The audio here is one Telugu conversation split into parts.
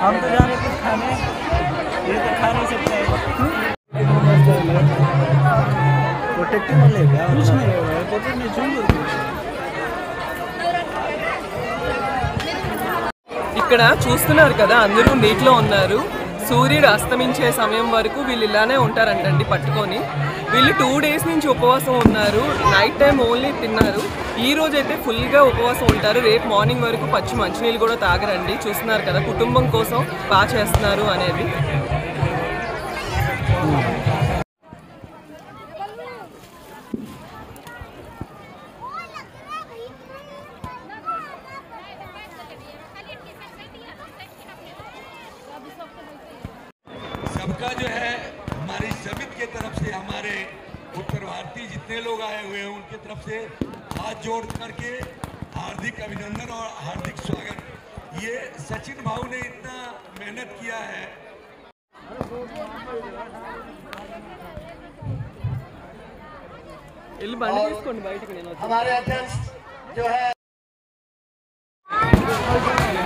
हम तो जा रहे कुछ खाने, ये तो खा नहीं सकते। प्रोटेक्टिव वाले क्या कुछ नहीं है, प्रोटेक्टिव नहीं चूंगी। ఇక్కడ చూస్తున్నారు కదా అందరూ నీటిలో ఉన్నారు. సూర్యుడు అస్తమించే సమయం వరకు వీళ్ళు ఇలానే ఉంటారంటండి పట్టుకొని. వీళ్ళు 2 days నుంచి ఉపవాసం ఉన్నారు. నైట్ టైం ఓన్లీ తిన్నారు. ఈ రోజైతే ఫుల్గా ఉపవాసం ఉంటారు. రేపు మార్నింగ్ వరకు పచ్చి మంచినీళ్ళు కూడా తాగరండి. చూస్తున్నారు కదా కుటుంబం కోసం బాగా చేస్తున్నారు అనేది. सबका जो है हमारी समिति के तरफ से हमारे उत्तर भारतीय जितने लोग आए हुए हैं उनके तरफ से हाथ जोड़ करके हार्दिक अभिनंदन और हार्दिक स्वागत। ये सचिन भाऊ ने इतना मेहनत किया है। हमारे अध्यक्ष जो है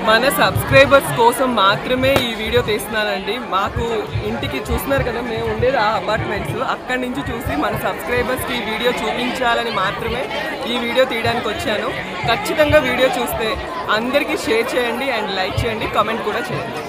మన సబ్స్క్రైబర్స్ కోసం మాత్రమే ఈ వీడియో తీస్తున్నానండి. మాకు ఇంటికి చూస్తున్నారు కదా మేము ఉండేది ఆ అపార్ట్మెంట్స్, అక్కడి నుంచి చూసి మన సబ్స్క్రైబర్స్కి ఈ వీడియో చూపించాలని మాత్రమే ఈ వీడియో తీయడానికి వచ్చాను. ఖచ్చితంగా వీడియో చూస్తే అందరికీ షేర్ చేయండి అండ్ లైక్ చేయండి, కామెంట్ కూడా చేయండి.